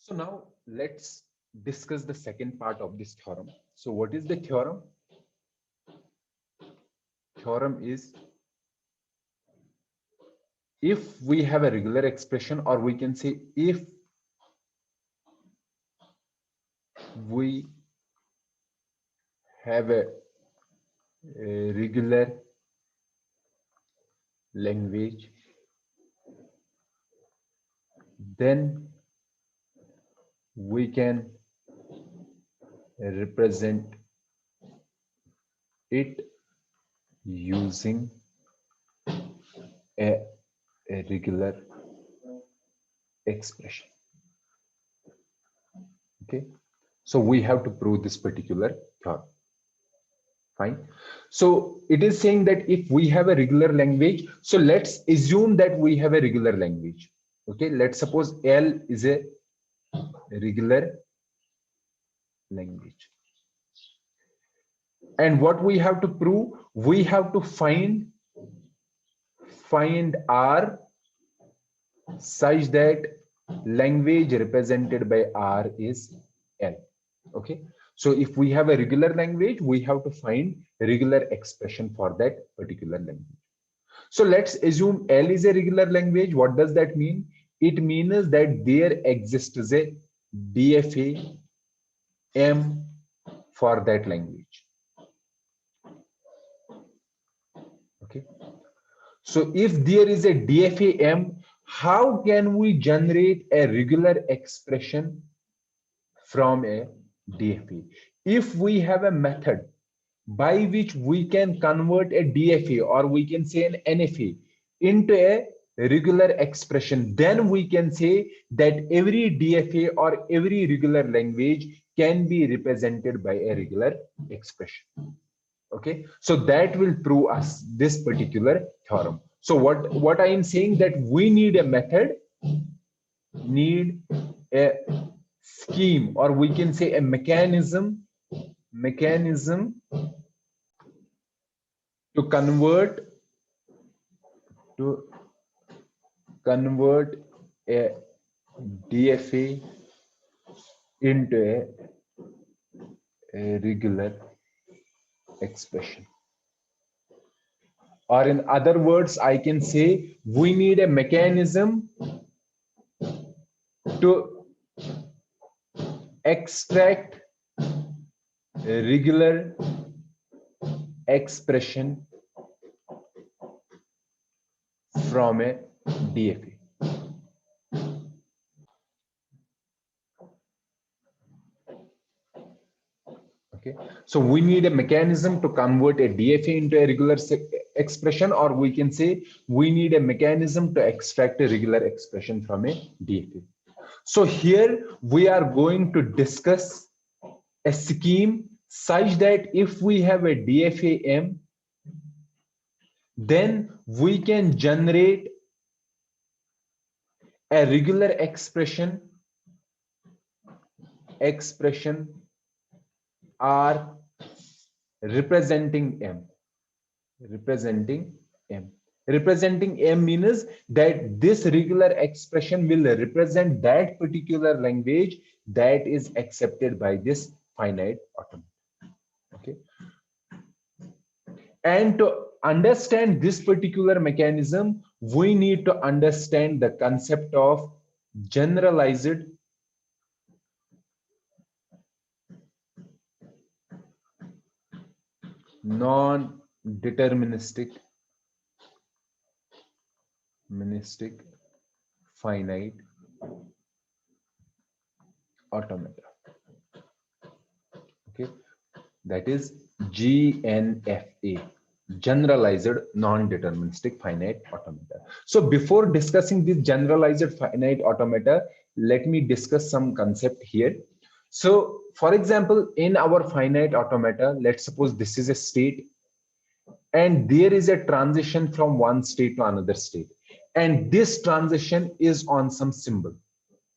So now let's discuss the second part of this theorem. So what is the theorem? Theorem is, if we have a regular expression, or we can say if we have a regular language, then we can represent it using a, a regular expression. Okay, so we have to prove this particular theorem. Fine. So it is saying that if we have a regular language, so let's assume that we have a regular language. Okay, let's suppose L is a regular language. And what we have to prove, we have to find R such that language represented by R is L. Okay, so if we have a regular language, we have to find a regular expression for that particular language. So let's assume L is a regular language. What does that mean? It means that there exists a DFA M for that language. Okay, so if there is a DFA M, how can we generate a regular expression from a DFA? If we have a method by which we can convert a DFA, or we can say an NFA, into a regular expression, then we can say that every DFA or every regular language can be represented by a regular expression. Okay, so that will prove us this particular theorem. So what I am saying, that we need a method, need a scheme, or we can say a mechanism to convert a DFA into a regular expression. Or in other words, I can say we need a mechanism to extract a regular expression from a DFA. Okay, so we need a mechanism to convert a DFA into a regular expression, or we can say we need a mechanism to extract a regular expression from a DFA. So here we are going to discuss a scheme such that if we have a DFA M, then we can generate a regular expression R representing M. Representing M means that this regular expression will represent that particular language that is accepted by this finite automata. Okay, and to understand this particular mechanism, we need to understand the concept of generalized non-deterministic finite automata. Okay, that is GNFA, generalized non-deterministic finite automata. So before discussing this generalized finite automata, let me discuss some concept here. So for example, in our finite automata, let's suppose this is a state and there is a transition from one state to another state, and this transition is on some symbol.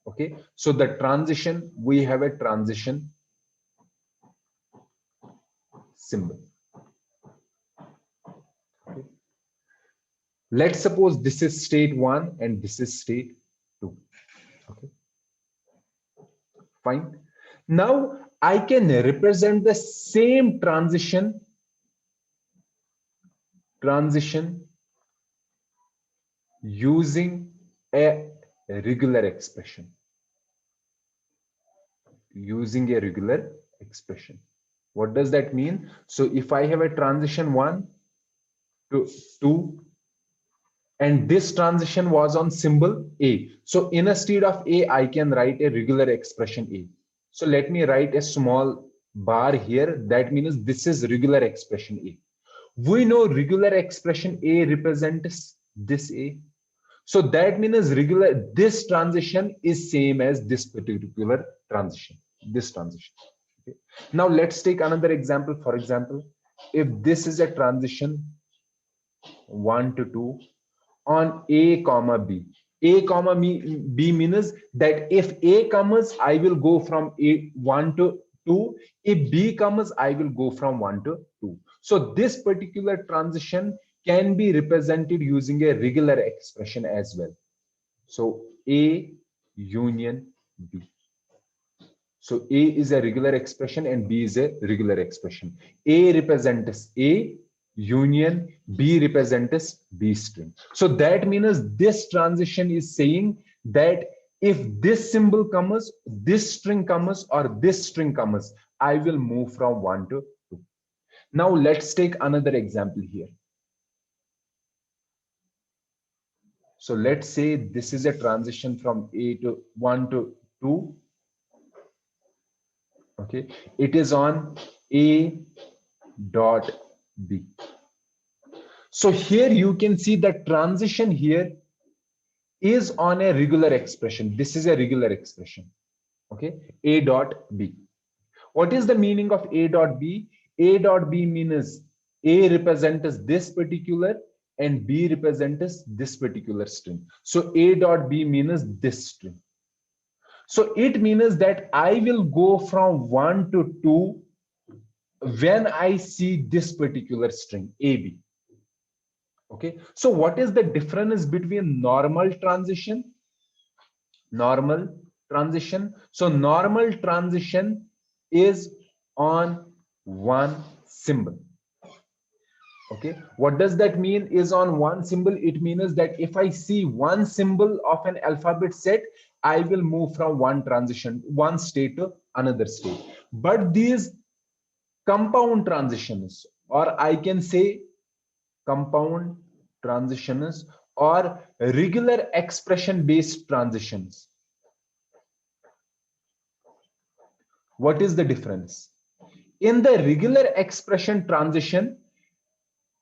Okay, so the transition, we have a transition symbol. Okay. Let's suppose this is state 1 and this is state 2. Okay, Fine. Now I can represent the same transition using a regular expression. Using a regular expression. What does that mean? So if I have a transition 1 to 2, and this transition was on symbol A. So instead of A, I can write a regular expression A. So let me write a small bar here. That means this is regular expression A. We know regular expression A represents this A. So that means regular, this transition is same as this particular transition, this transition. Okay. Now let's take another example. For example, if this is a transition 1 to 2 on A comma B. A comma B means that if A comes, I will go from A 1 to 2. If B comes, I will go from 1 to 2. So this particular transition can be represented using a regular expression as well. So A union B. So A is a regular expression and B is a regular expression. A represents A union, B represents B string. So that means this transition is saying that if this symbol comes, this string comes, or this string comes, I will move from 1 to 2. Now let's take another example here. So let's say this is a transition from A to 1 to 2. Okay, it is on A dot B. So here you can see the transition here is on a regular expression. This is a regular expression. Okay, A dot B. What is the meaning of A dot B? A dot B means A represents this particular and B represents this particular string. So A dot B means this string. So it means that I will go from 1 to 2 when I see this particular string AB. Okay, so what is the difference between normal transition? Normal transition. So normal transition is on one symbol. Okay, what does that mean is on one symbol? It means that if I see one symbol of an alphabet set, I will move from one transition, one state to another state. But these compound transitions, or I can say compound transitions or regular expression based transitions. What is the difference? In the regular expression transition,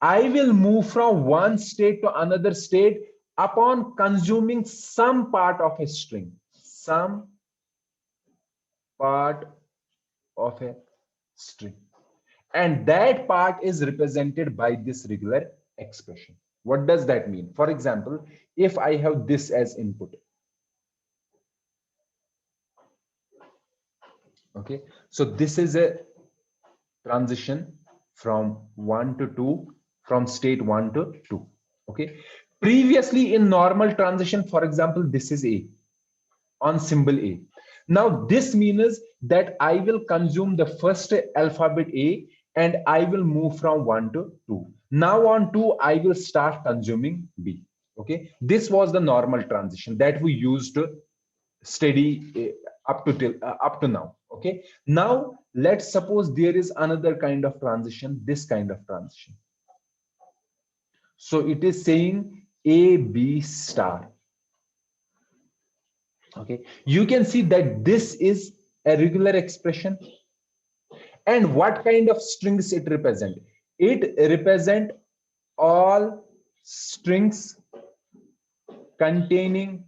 I will move from one state to another state upon consuming some part of a string, some part of a string. And that part is represented by this regular expression. What does that mean? For example, if I have this as input, okay, so this is a transition from 1 to 2, from state 1 to 2. Okay, previously in normal transition, for example, this is A on symbol A. Now this means that I will consume the first alphabet A and I will move from 1 to 2. Now on 2, I will start consuming B. Okay, this was the normal transition that we used to study up to now. Okay, now let's suppose there is another kind of transition, this kind of transition. So it is saying A B star. Okay, you can see that this is a regular expression. And what kind of strings it represent? It represent all strings containing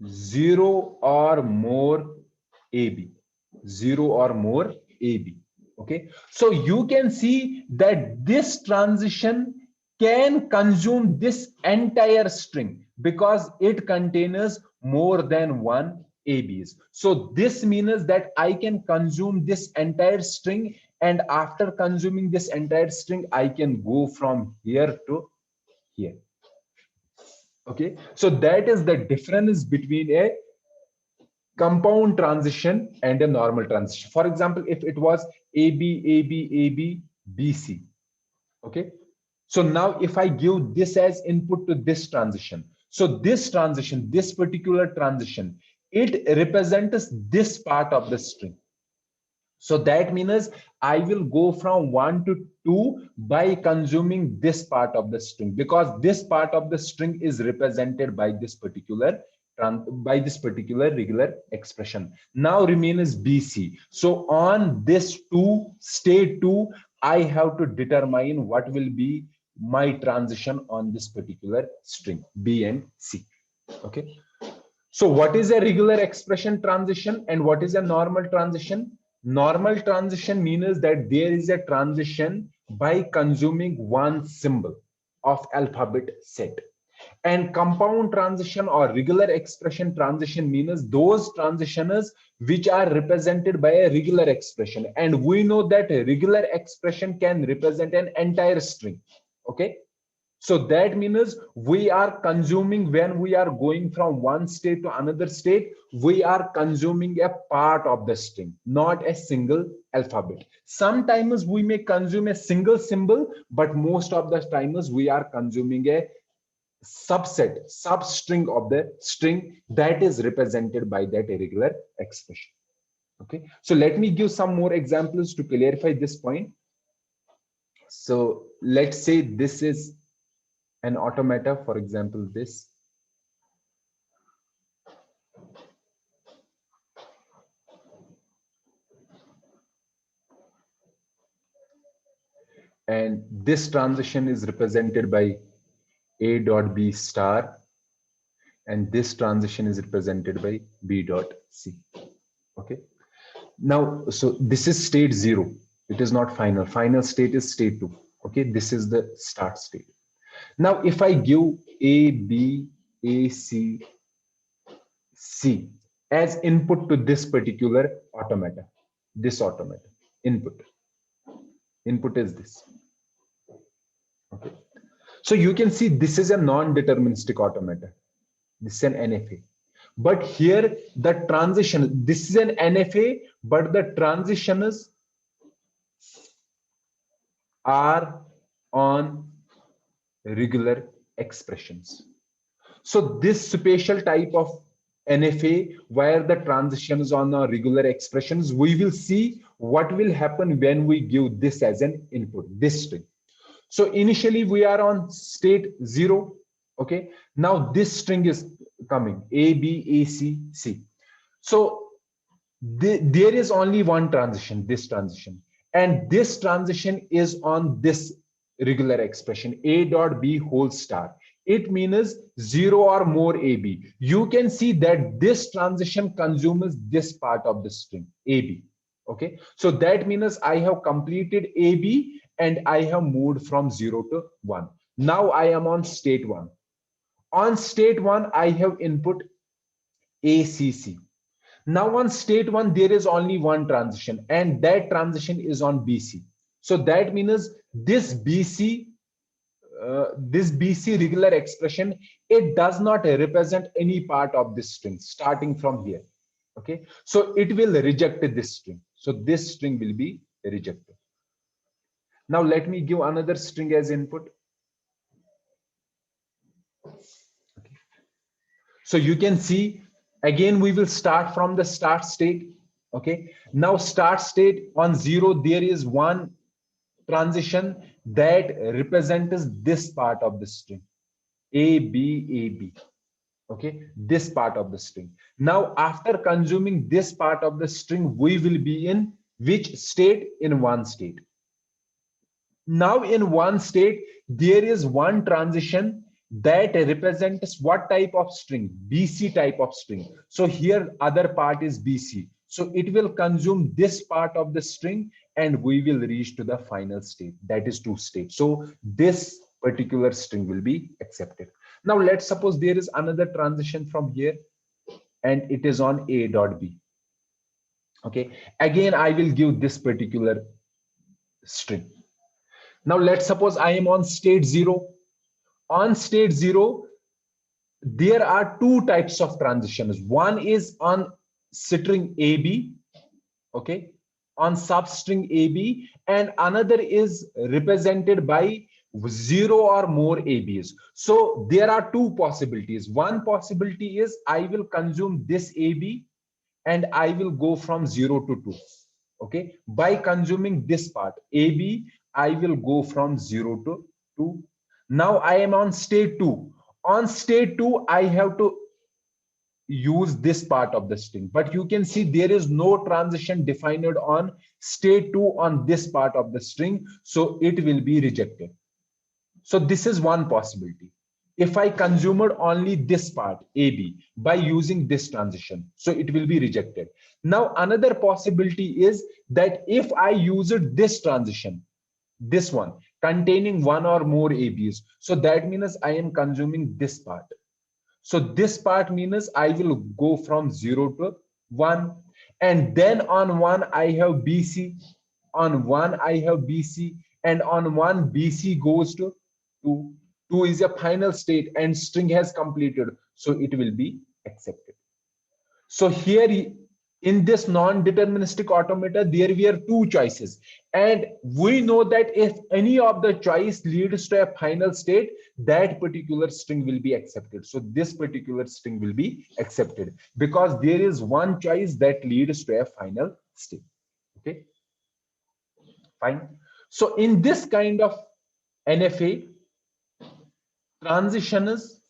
0 or more AB. 0 or more AB. Okay, so you can see that this transition can consume this entire string because it contains more than one ABs. So this means that I can consume this entire string, and after consuming this entire string, I can go from here to here. Okay, so that is the difference between a compound transition and a normal transition. For example, if it was AB, AB, AB, BC, okay? So now if I give this as input to this transition, so this transition, this particular transition, it represents this part of the string. So that means I will go from 1 to 2 by consuming this part of the string, because this part of the string is represented by this particular regular expression. Now remains BC. So on this 2, state 2, I have to determine what will be my transition on this particular string B and C. Okay. So what is a regular expression transition and what is a normal transition? Normal transition means that there is a transition by consuming one symbol of alphabet set. And compound transition or regular expression transition means those transitions which are represented by a regular expression. And we know that a regular expression can represent an entire string. Okay. So that means we are consuming, when we are going from one state to another state, we are consuming a part of the string, not a single alphabet. Sometimes we may consume a single symbol, but most of the times we are consuming a substring of the string that is represented by that irregular expression. Okay, so let me give some more examples to clarify this point. So let's say this is an automata, for example, this. And this transition is represented by A dot B star. And this transition is represented by B dot C. Okay. Now, so this is state 0. It is not final. Final state is state 2. Okay. This is the start state. Now, if I give A, B, A, C, C as input to this particular automata, this automata, input is this. Okay. So you can see this is a non-deterministic automata. This is an NFA. But here the transition, this is an NFA, but the transitions are on regular expressions. So this special type of NFA where the transitions on our regular expressions, we will see what will happen when we give this as an input, this string. So initially we are on state 0. Okay. Now this string is coming A, B, A, C, C. So there is only one transition, this transition. And this transition is on this regular expression A dot B whole star. It means 0 or more AB. You can see that this transition consumes this part of the string AB. Okay. So that means I have completed AB and I have moved from 0 to 1. Now I am on state 1. On state 1, I have input ACC. Now on state 1, there is only one transition and that transition is on BC. So that means this BC regular expression, it does not represent any part of this string starting from here. Okay, so it will reject this string. So this string will be rejected. Now let me give another string as input. Okay. So you can see again we will start from the start state. Okay, now start state on 0, there is one transition that represents this part of the string A, B, A, B. Okay, this part of the string. Now after consuming this part of the string, we will be in which state? In one state. Now in one state, there is one transition that represents what type of string? BC type of string. So here other part is BC. So it will consume this part of the string and we will reach to the final state, that is 2 state. So this particular string will be accepted. Now let's suppose there is another transition from here and it is on A dot B. Okay, again I will give this particular string. Now let's suppose I am on state 0. On state 0, there are 2 types of transitions. One is on string AB, okay, on substring AB, and another is represented by 0 or more ABs. So there are two possibilities. One possibility is I will consume this AB and I will go from 0 to 2. Okay, by consuming this part AB, I will go from 0 to 2. Now I am on state 2. On state 2, I have to use this part of the string, but you can see there is no transition defined on state 2 on this part of the string, so it will be rejected. So this is one possibility. If I consumed only this part AB by using this transition, so it will be rejected. Now another possibility is that if I used this transition, this one containing one or more ABs, so that means I am consuming this part. So this part means I will go from 0 to 1. And then on 1, I have BC. On 1, I have BC. And on 1, BC goes to 2. 2 is a final state and string has completed. So it will be accepted. So here in this non-deterministic automata, there were two choices. And we know that if any of the choice leads to a final state, that particular string will be accepted. So this particular string will be accepted because there is one choice that leads to a final state. Okay, fine. So in this kind of NFA, transitions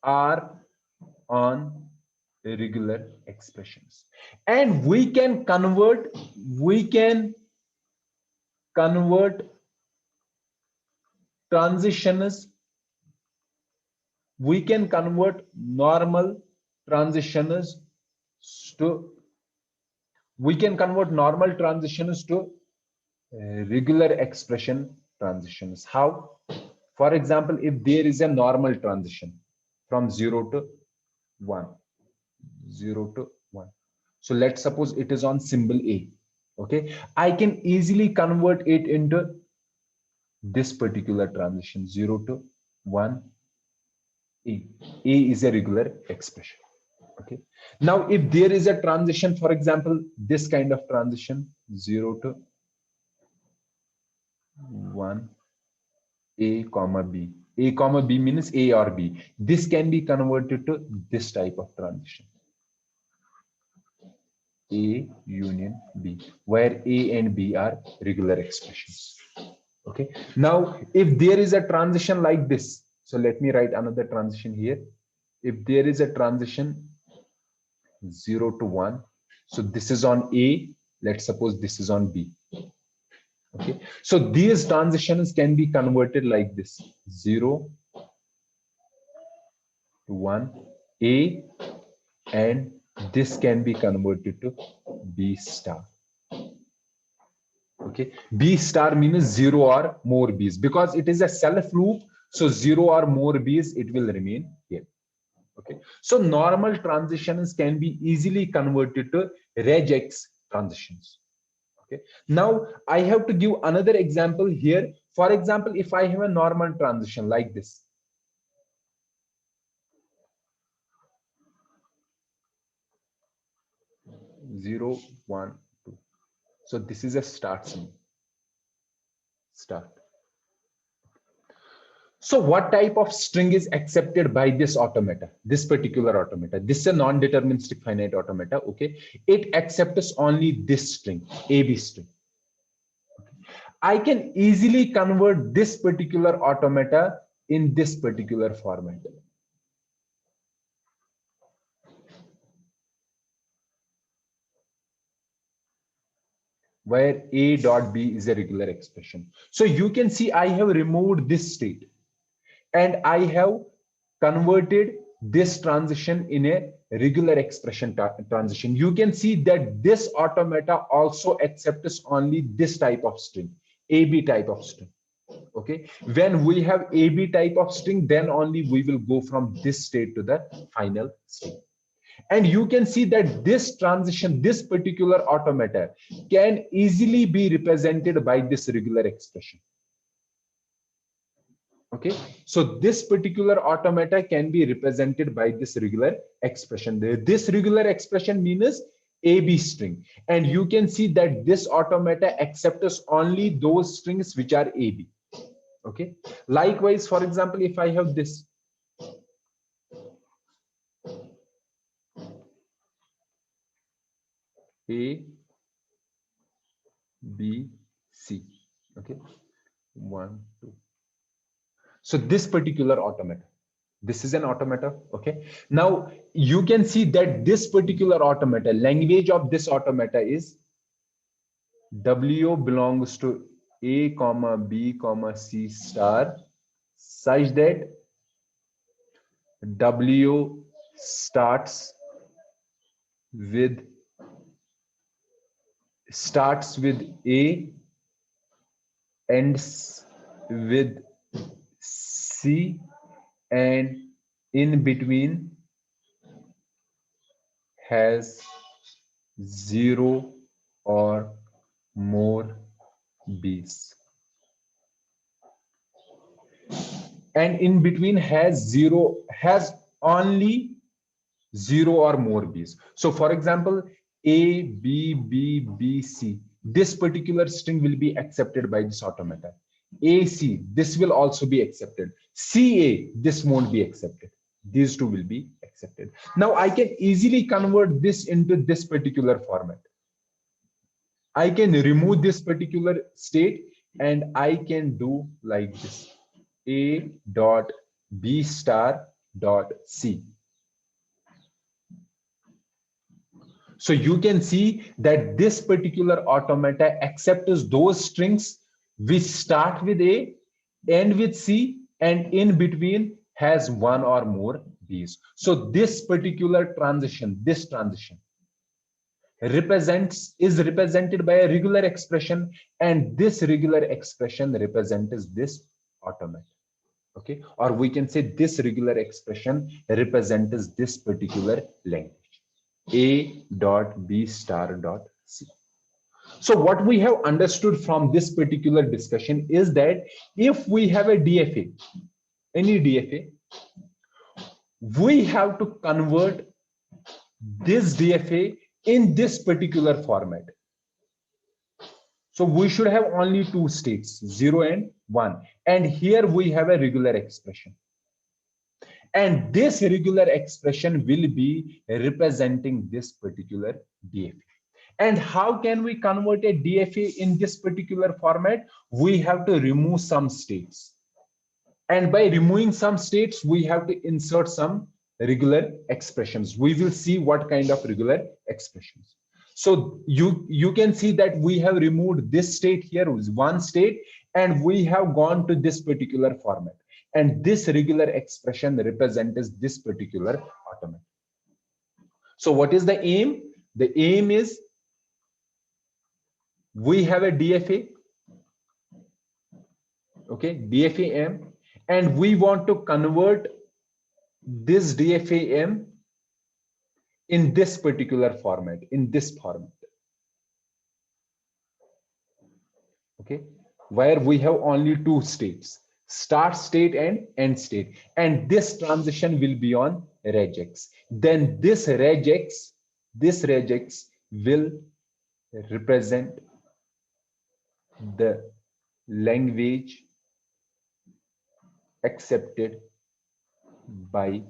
are on regular expressions, and we can convert transitions, we can convert normal transitions to regular expression transitions. How? For example, if there is a normal transition from 0 to 1, 0 to 1. So let's suppose it is on symbol A. Okay, I can easily convert it into this particular transition 0 to 1 A. A is a regular expression. Okay, now if there is a transition, for example, this kind of transition 0 to 1 A comma B. A comma B means A or B. This can be converted to this type of transition. A union B, where A and B are regular expressions. Okay. Now, if there is a transition like this, so let me write another transition here. If there is a transition 0 to 1, so this is on A, let's suppose this is on B. Okay. So these transitions can be converted like this 0 to 1 A, and this can be converted to B star. Okay, B star means 0 or more B's because it is a self loop. So 0 or more B's, it will remain here. Okay, so normal transitions can be easily converted to regex transitions. Okay, now I have to give another example here. For example, if I have a normal transition like this, zero, 1, 2. So this is a start scene. Start. So what type of string is accepted by this automata, this particular automata? This is a non-deterministic finite automata. Okay, it accepts only this string, AB string. I can easily convert this particular automata in this particular format, where A dot B is a regular expression. So you can see I have removed this state and I have converted this transition in a regular expression transition. You can see that this automata also accepts only this type of string, AB type of string. Okay, when we have AB type of string, then only we will go from this state to the final state. And you can see that this transition, this particular automata can easily be represented by this regular expression. Okay, so this particular automata can be represented by this regular expression. This regular expression means AB string, and you can see that this automata accepts only those strings which are AB. Okay, likewise, for example, if I have this A, B, C, okay, 1, 2. So this particular automata, this is an automata. Okay, now you can see that this particular automata, language of this automata is W belongs to A comma B comma C star such that W with starts with A, ends with C, and in between has 0 or more B's, and in between has only 0 or more B's. So for example, A, B, B, B, C, this particular string will be accepted by this automata. AC, this will also be accepted. CA, this won't be accepted. These two will be accepted. Now I can easily convert this into this particular format. I can remove this particular state and I can do like this: A dot B star dot C. So you can see that this particular automata accepts those strings which start with A, end with C, and in between has one or more B's. So this particular transition, this transition is represented by a regular expression, and this regular expression represents this automata. Okay, or we can say this regular expression represents this particular language. A dot B star dot C. So what we have understood from this particular discussion is that if we have a DFA, any DFA, we have to convert this DFA in this particular format. So we should have only two states, 0 and 1. And here we have a regular expression. And this regular expression will be representing this particular DFA. And how can we convert a DFA in this particular format? We have to remove some states. And by removing some states, we have to insert some regular expressions. We will see what kind of regular expressions. So you can see that we have removed this state here, one state, and we have gone to this particular format. And this regular expression represents this particular automata. So what is the aim? The aim is we have a DFA, okay, DFA-M, and we want to convert this DFA-M in this particular format, in this format, okay, where we have only two states, start state and end state, and this transition will be on regex. Then this regex will represent the language accepted by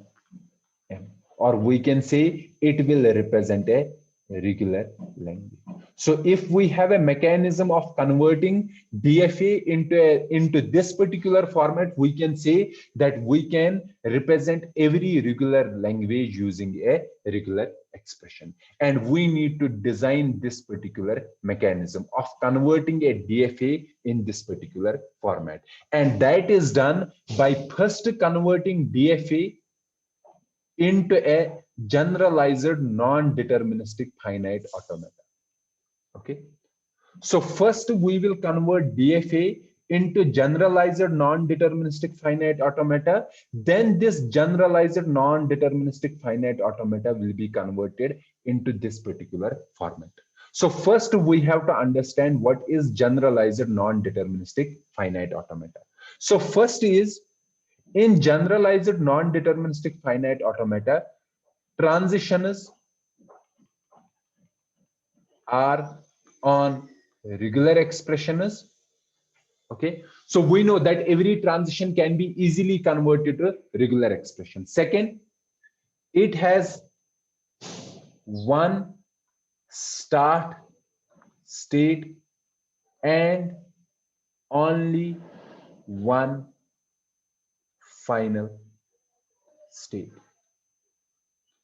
M, or we can say it will represent a regular language. So if we have a mechanism of converting DFA into this particular format, we can say that we can represent every regular language using a regular expression. And we need to design this particular mechanism of converting a DFA in this particular format. And that is done by first converting DFA into a generalized non-deterministic finite automata. Okay, so first we will convert DFA into generalized non-deterministic finite automata. Then this generalized non-deterministic finite automata will be converted into this particular format. So first we have to understand what is generalized non-deterministic finite automata. So first is In generalized non-deterministic finite automata, transitions are on regular expressions. Okay, so we know that every transition can be easily converted to regular expression. Second, it has one start state and only one final state.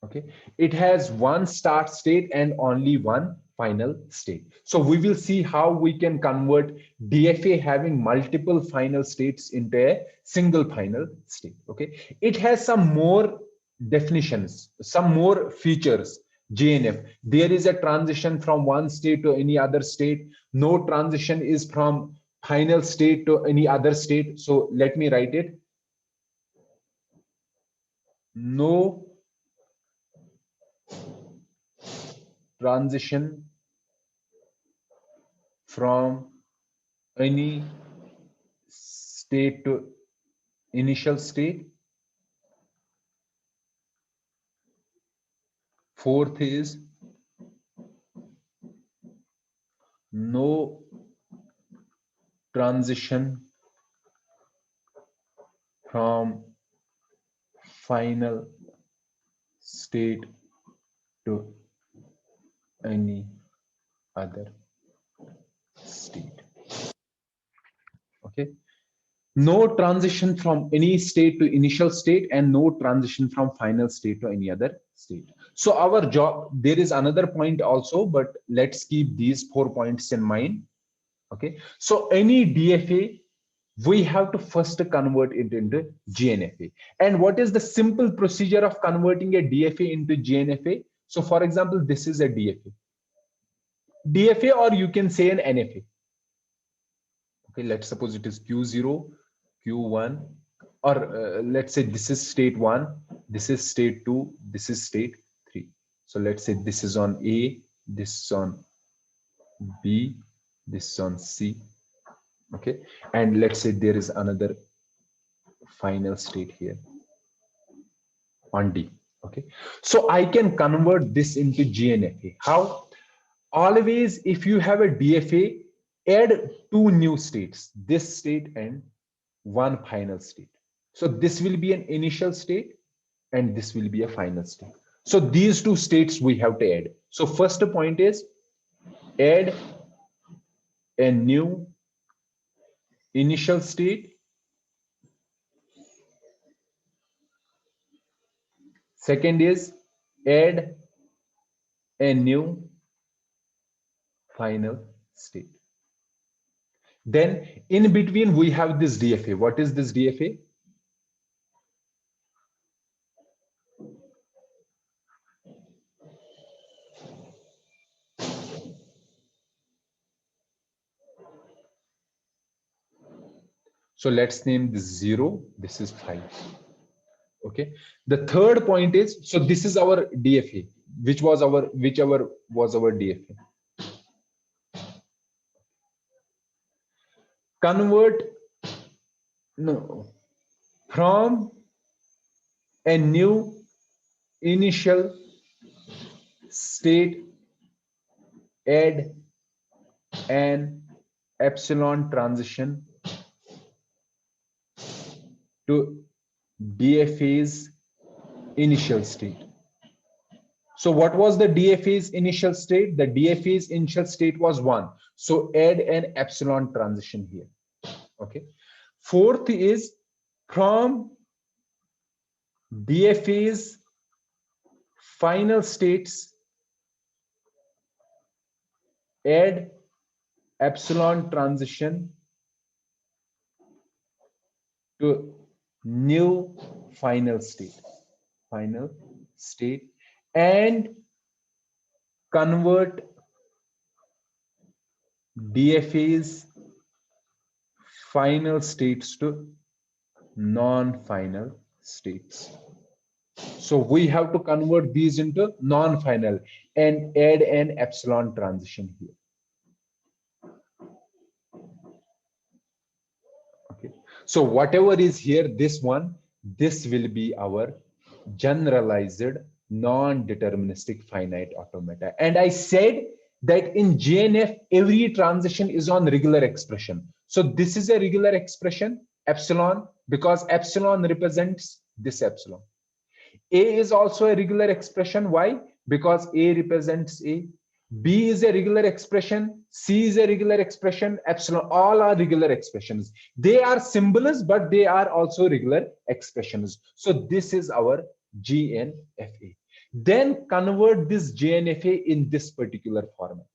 Okay, it has one start state and only one final state. So we will see how we can convert DFA having multiple final states into a single final state. Okay, it has some more definitions, some more features. JNF, there is a transition from one state to any other state. No transition is from final state to any other state. So let me write it. No transition from any state to initial state. Fourth is no transition from final state to any other state. Okay, no transition from any state to initial state and no transition from final state to any other state. So our job, there is another point also, but let's keep these 4 points in mind. Okay, so any DFA, we have to first convert it into GNFA. And what is the simple procedure of converting a DFA into GNFA? So for example, this is a DFA. DFA, or you can say an NFA. Okay, let's suppose it is Q0, Q1, or let's say this is state 1, this is state 2, this is state 3. So let's say this is on A, this is on B, this is on C. Okay, and let's say there is another final state here on D. Okay, so I can convert this into GNFA. How? Always, if you have a DFA, add two new states, this state and one final state. So this will be an initial state and this will be a final state. So these two states we have to add. So first point is add a new initial state. Second is add a new final state. Then in between we have this DFA. What is this DFA? So let's name this 0, this is 5. Okay, the third point is, so this is our DFA, whichever was our DFA. Convert from a new initial state, add an epsilon transition to DFA's initial state. So what was the DFA's initial state? The DFA's initial state was 1. So add an epsilon transition here. Okay. Fourth is from DFA's final states, add epsilon transition to new final state, and convert DFA's final states to non-final states. So we have to convert these into non-final and add an epsilon transition here. Okay. So whatever is here, this one, This will be our generalized non-deterministic finite automata. And I said that in JNF, every transition is on regular expression. So this is a regular expression, epsilon, because epsilon represents this epsilon. A is also a regular expression. Why? Because A represents A. B is a regular expression. C is a regular expression. Epsilon, all are regular expressions. They are symbols, but they are also regular expressions. So this is our GNFA. Then convert this GNFA in this particular format.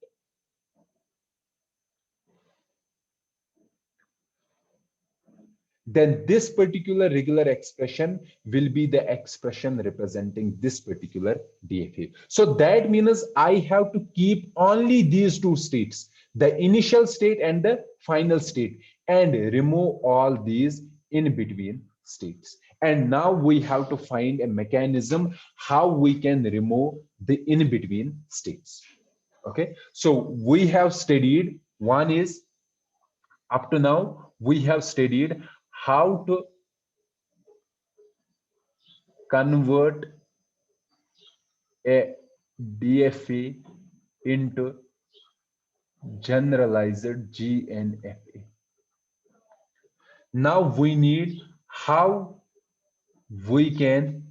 Then this particular regular expression will be the expression representing this particular DFA. So that means I have to keep only these two states, the initial state and the final state, and remove all these in between states. And now we have to find a mechanism how we can remove the in between states. Okay, so we have studied, one is, up to now we have studied how to convert a DFA into generalized GNFA. Now we need how we can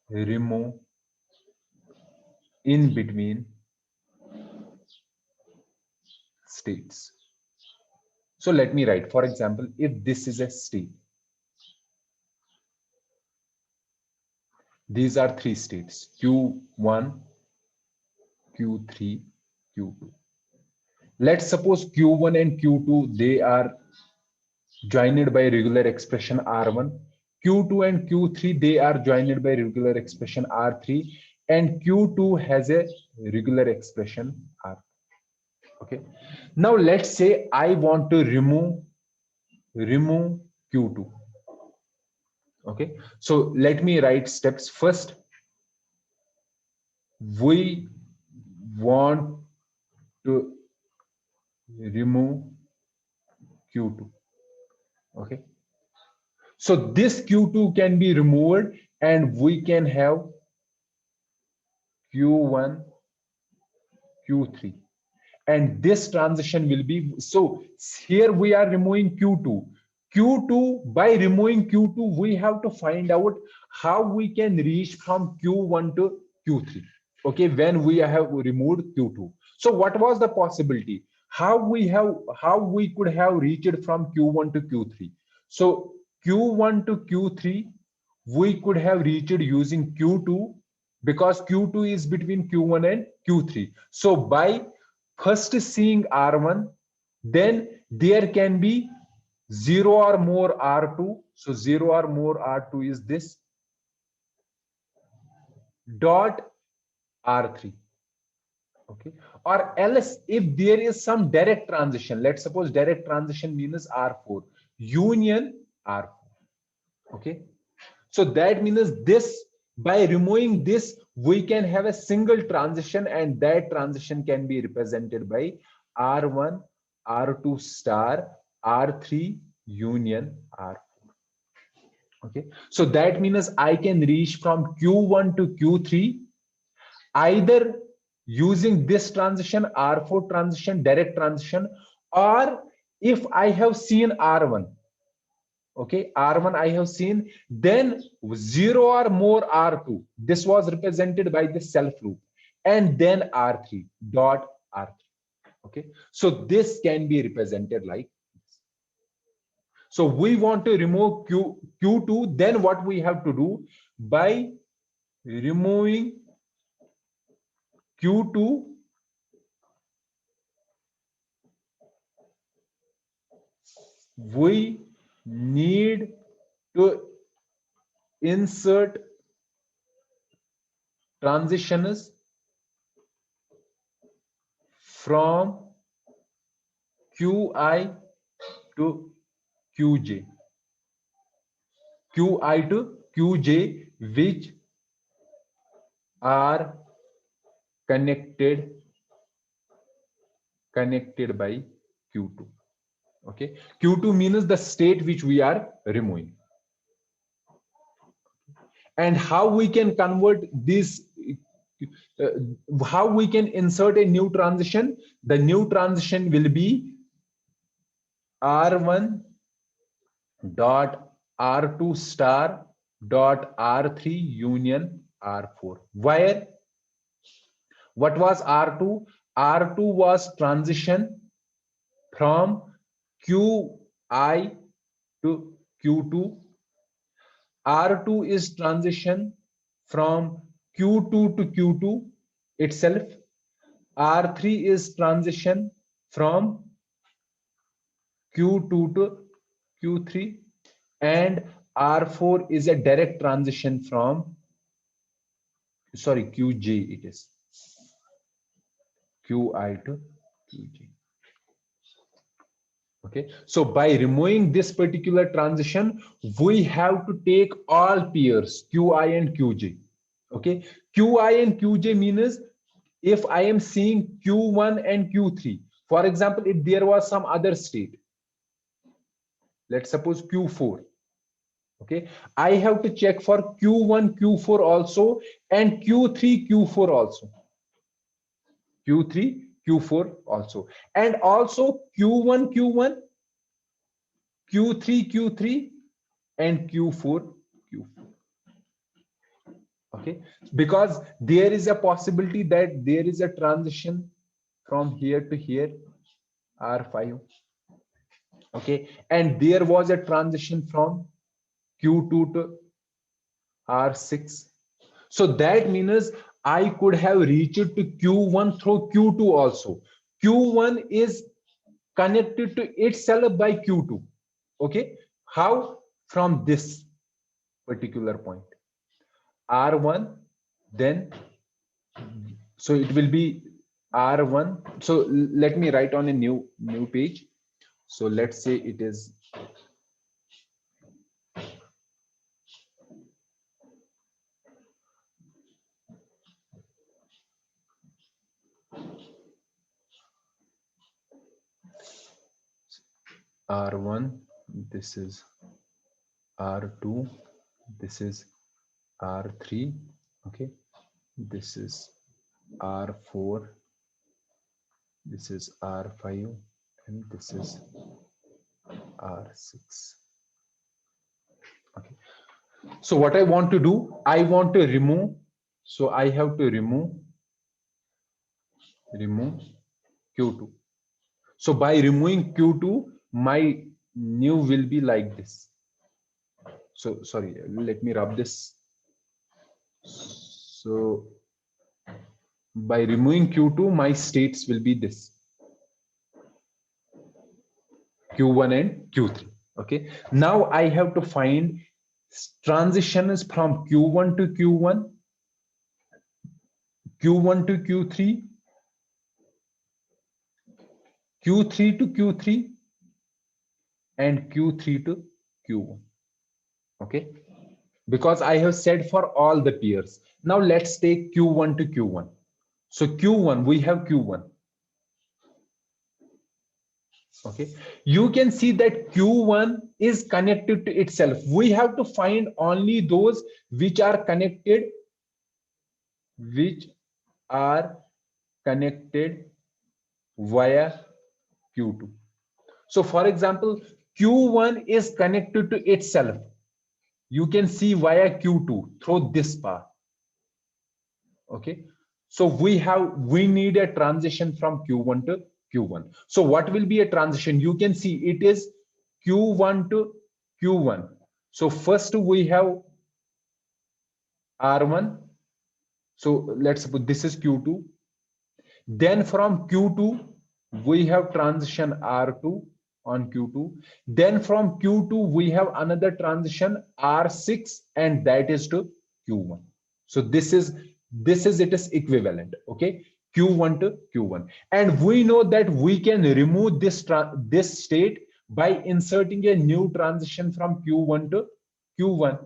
remove in between states. So let me write, for example, if this is a state, these are three states, Q1, Q3, Q2. Let's suppose Q1 and Q2, they are joined by regular expression R1. Q2 and Q3, they are joined by regular expression R3. And Q2 has a regular expression R. Okay. Now let's say I want to remove Q2. Okay. So let me write steps. First, we want to remove Q2. Okay. So this Q2 can be removed and we can have Q1, Q3. And this transition will be, so here we are removing Q2. Q2, by removing Q2, we have to find out how we can reach from Q1 to Q3. Okay, when we have removed Q2. So what was the possibility? How we could have reached from Q1 to Q3? So Q1 to Q3, we could have reached using Q2 because Q2 is between Q1 and Q3. So by first seeing R1, then there can be 0 or more R2. So 0 or more R2 is this dot R3. Okay. Or else if there is some direct transition, let's suppose direct transition means R4, union R4. Okay. So that means this, by removing this, we can have a single transition and that transition can be represented by R1, R2 star, R3 union R4. Okay. So that means I can reach from Q1 to Q3 either using this transition, R4 transition, direct transition, or if I have seen R1, okay, R1 I have seen, then 0 or more R2, this was represented by the self loop, and then R3 dot R3. Okay, so this can be represented like this. So we want to remove Q2, then what we have to do, by removing Q2, we need to insert transitions from Qi to Qj, Qi to Qj, which are connected by Q2. Okay, Q2 means the state which we are removing. And how we can convert this, how we can insert a new transition? The new transition will be R1 dot R2 star dot R3 union R4, where what was R2? R2 was transition from Qi to Q2. R2 is transition from Q2 to Q2 itself. R3 is transition from Q2 to Q3, and R4 is a direct transition from, sorry, Qj, it is Qi to Qj. Okay, so by removing this particular transition, we have to take all pairs Qi and Qj. Okay, Qi and Qj means if I am seeing Q1 and Q3, for example, if there was some other state, let's suppose Q4. Okay, I have to check for Q1, Q4 also, and Q3, Q4 also. Q3, Q4 also, and also Q1, Q1, Q3, Q3, and Q4, Q4. Okay, because there is a possibility that there is a transition from here to here, R5. Okay, and there was a transition from Q2 to R6. So that means I could have reached to Q1 through Q2 also. Q1 is connected to itself by Q2. Okay, how? From this particular point, R1, then, so it will be R1. So let me write on a new page. So let's say it is R1, this is R2, this is R3, okay, this is R4, this is R5, and this is R6. Okay, so what I want to do, I want to remove, so I have to remove Q2. So by removing Q2, my new will be like this. So sorry, let me rub this. So by removing Q2, my states will be this, Q1 and Q3. Okay, now I have to find transitions from Q1 to Q1, Q1 to Q3, Q3 to Q3, and Q3 to Q1. Okay, because I have said for all the pairs. Now let's take Q1 to Q1. So Q1, we have Q1. Okay, you can see that Q1 is connected to itself. We have to find only those which are connected, via Q2. So for example, Q1 is connected to itself. You can see via Q2 through this path. Okay, so we need a transition from Q1 to Q1. So what will be a transition? You can see it is Q1 to Q1. So first we have R1. So let's put this is Q2. Then from Q2, we have transition R2 on Q2. Then from Q2, we have another transition R6, and that is to Q1. So this is it is equivalent. Okay, Q1 to Q1. And we know that we can remove this state by inserting a new transition from Q1 to Q1.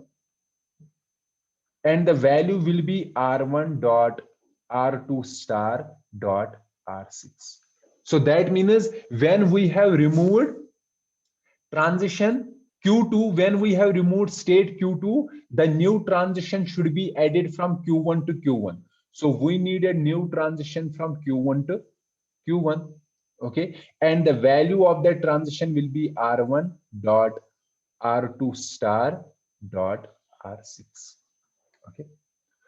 And the value will be R1 dot R2 star dot R6. So that means when we have removed transition Q2, when we have removed state Q2, the new transition should be added from Q1 to Q1. So we need a new transition from Q1 to Q1. Okay, and the value of that transition will be R1 dot R2 star dot R6. Okay,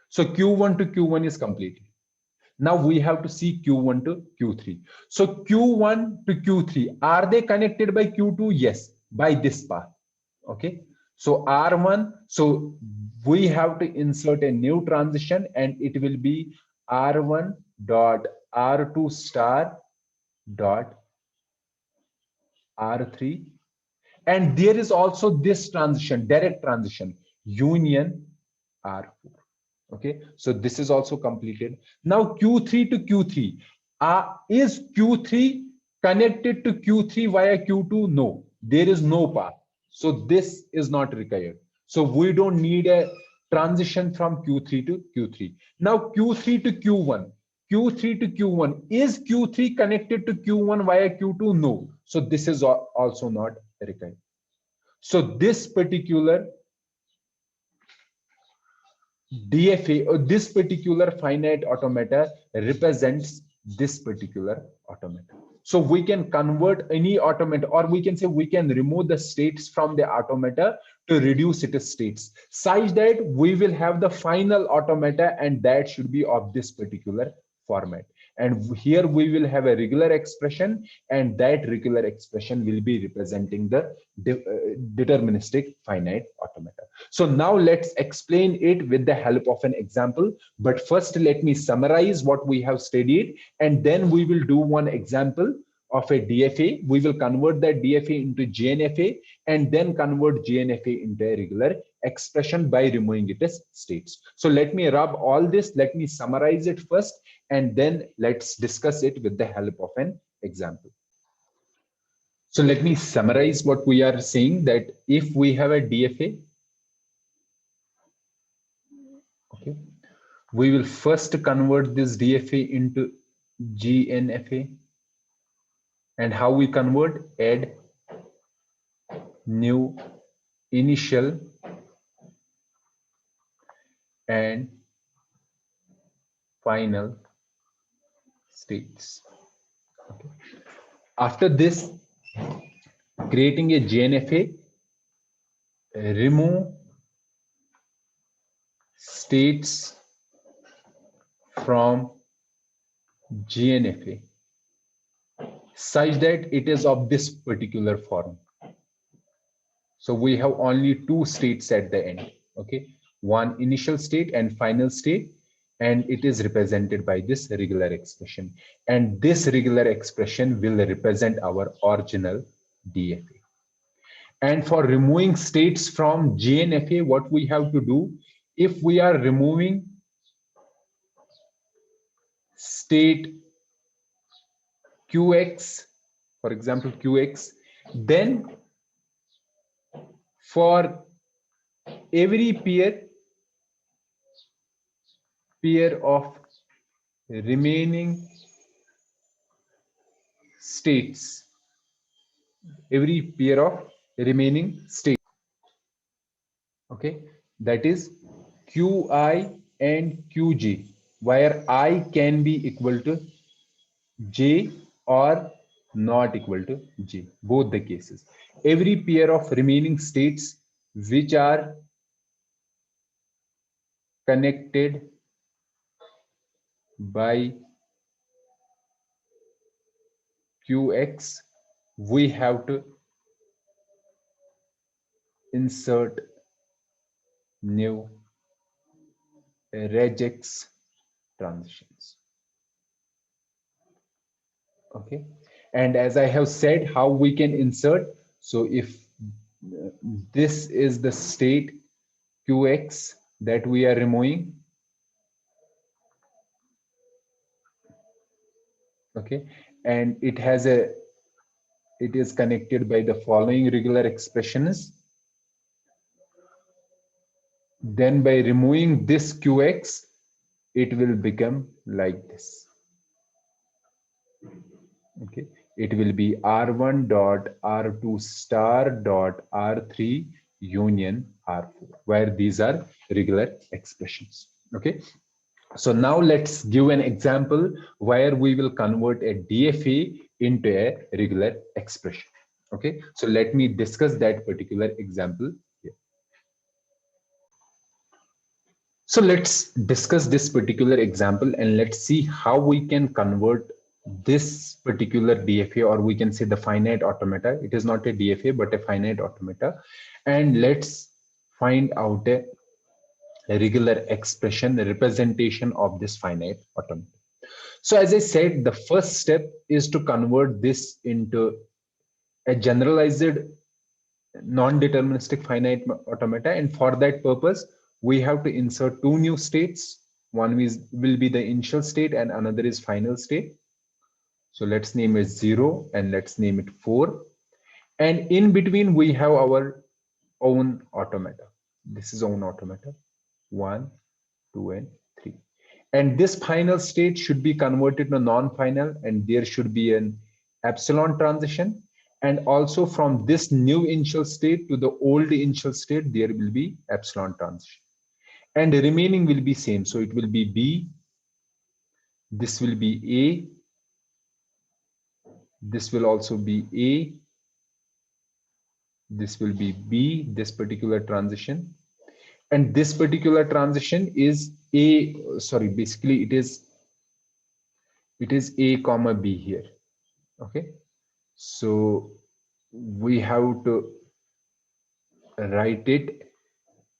so Q1 to Q1 is completed. Now we have to see Q1 to Q3. So Q1 to Q3, are they connected by Q2? Yes, by this path. Okay, so R1, so we have to insert a new transition and it will be R1 dot R2 star dot R3. And there is also this transition, direct transition, union R4. Okay, so this is also completed. Now Q3 to Q3, is Q3 connected to Q3 via Q2? No, there is no path. So this is not required. So we don't need a transition from Q3 to Q3. Now Q3 to Q1. Q3 to Q1. Is Q3 connected to Q1 via Q2? No. So this is also not required. So this particular DFA or this particular finite automata represents this particular automata. So we can convert any automata, or we can say we can remove the states from the automata to reduce its states, such that we will have the final automata, and that should be of this particular format. And here we will have a regular expression, and that regular expression will be representing the deterministic finite automata. So now let's explain it with the help of an example. But first, let me summarize what we have studied, and then we will do one example of a DFA. We will convert that DFA into GNFA and then convert GNFA into a regular expression by removing it as states. So let me rub all this. Let me summarize it first, and then let's discuss it with the help of an example. So let me summarize what we are saying, that if we have a DFA, okay, we will first convert this DFA into GNFA. And how we convert? Add new initial and final states. Okay. After this, creating a GNFA, remove states from GNFA such that it is of this particular form. So we have only two states at the end. Okay, one initial state and final state, and it is represented by this regular expression. And this regular expression will represent our original DFA. And for removing states from GNFA, what we have to do, if we are removing state QX, for example, QX, then for every pair of remaining states, every pair of remaining states, okay, that is QI and QJ, where I can be equal to J or not equal to J, both the cases. Every pair of remaining states which are connected by QX, we have to insert new regex transitions. Okay, and as I have said, how we can insert. So if this is the state QX that we are removing, okay, and it is connected by the following regular expressions, then by removing this QX, it will become like this. Okay, it will be R1 dot R2 star dot R3 union R4, where these are regular expressions. Okay. So now let's give an example where we will convert a DFA into a regular expression. Okay. So let me discuss that particular example here. So let's discuss this particular example and let's see how we can convert this particular DFA, or we can say the finite automata. It is not a DFA, but a finite automata. And let's find out a regular expression, a representation of this finite automata. So as I said, the first step is to convert this into a generalized non-deterministic finite automata, and for that purpose we have to insert two new states. One will be the initial state and another is final state. So let's name it 0 and let's name it 4, and in between we have our own automata. This is own automata 1, 2 and 3, and this final state should be converted to non-final, and there should be an epsilon transition. And also from this new initial state to the old initial state, there will be epsilon transition. And the remaining will be same. So it will be B, this will be A, this will also be A, this will be B, this particular transition. And this particular transition is A, sorry, basically it is A comma B here. Okay. So we have to write it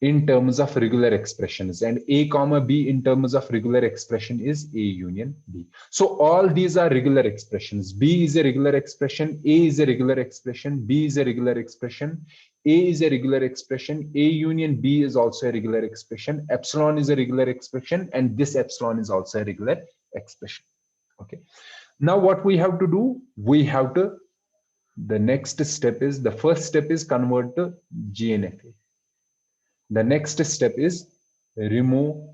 in terms of regular expressions, and A comma B in terms of regular expression is A union B. So all these are regular expressions. B is a regular expression, A is a regular expression, B is a regular expression, A is a regular expression, A union B is also a regular expression, epsilon is a regular expression, and this epsilon is also a regular expression. Okay. Now what we have to do, we have to, the next step is, the first step is convert to GNFA. The next step is remove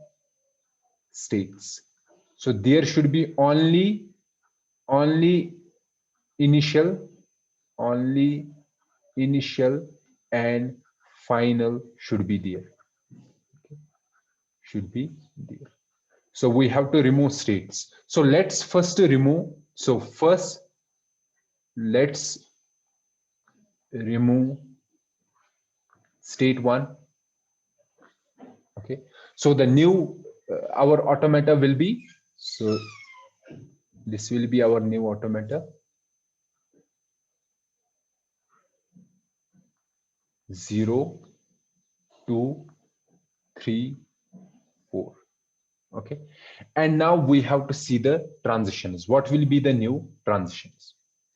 states. So there should be only initial, and final should be there. Okay. Should be there. So we have to remove states. So let's first remove. So first, let's remove state 1. Okay. So the new our automata will be, so this will be our new automata 0, 2, 3, 4. Okay. And now we have to see the transitions. What will be the new transitions?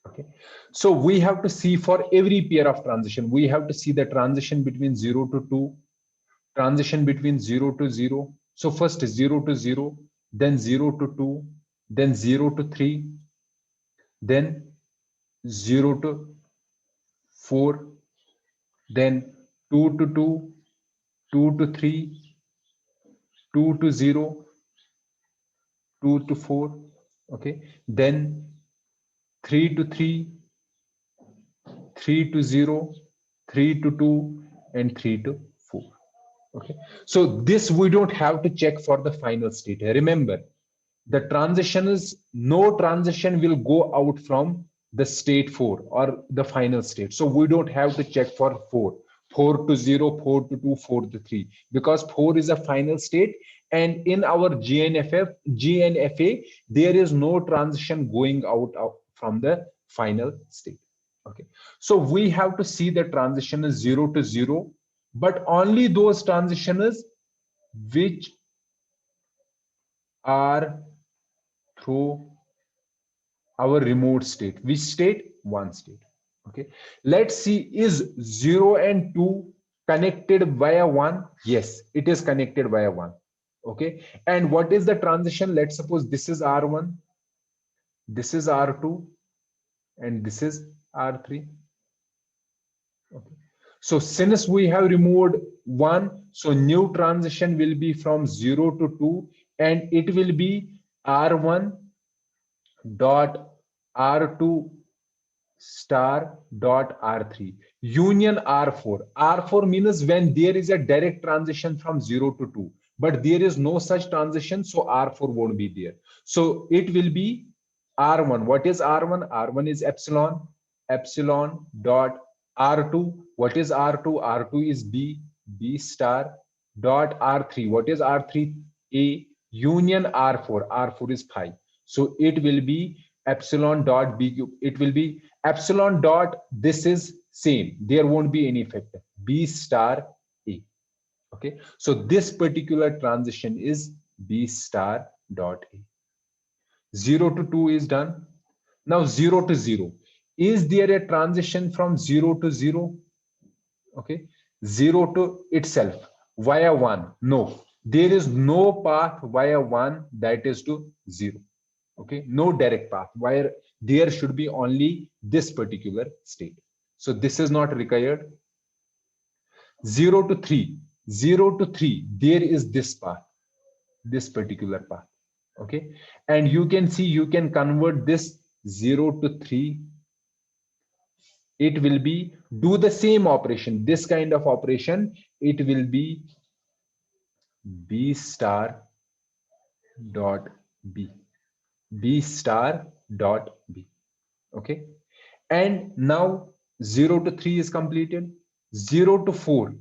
Okay. So we have to see for every pair of transition, we have to see the transition between 0 to 2, transition between 0 to 0. So first 0 to 0, then 0 to 2, then 0 to 3, then 0 to 4, then 2 to 2, 2 to 3, 2 to 0, 2 to 4. Okay. Then 3 to 3, 3 to 0, 3 to 2, and 3 to 4. Okay. So this we don't have to check for the final state. Remember, the transition is, no transition will go out from the state 4 or the final state. So we don't have to check for 4 to 0, 4 to 2, 4 to 3, because 4 is a final state, and in our GNFA there is no transition going out from the final state. Okay. So we have to see the transition is 0 to 0, but only those transitions which are through our remote state. Which state? One state. Okay. Let's see, is 0 and 2 connected via 1? Yes, it is connected via 1. Okay. And what is the transition? Let's suppose this is R1, this is R2, and this is R3. Okay. So since we have removed 1, so new transition will be from 0 to 2, and it will be R1 dot R2 star dot R3 union R4. R4 means when there is a direct transition from 0 to 2, but there is no such transition, so R4 won't be there. So it will be R1. What is R1? R1 is epsilon, epsilon dot R2. What is R2? R2 is B, B star dot R3. What is R3? A union R4. R4 is 5. So it will be epsilon dot B cube. It will be epsilon dot, this is same. There won't be any effect. B star A. Okay. So this particular transition is B star dot A. 0 to 2 is done. Now 0 to 0. Is there a transition from 0 to 0? Okay. 0 to itself via 1? No. There is no path via 1 that is to 0. Okay. No direct path where there should be only this particular state. So this is not required. 0 to 3. 0 to 3. There is this path, this particular path. Okay. And you can see you can convert this 0 to 3. It will be do the same operation, this kind of operation. It will be B star dot B, B star dot B. Okay. And now 0 to 3 is completed. 0 to 4.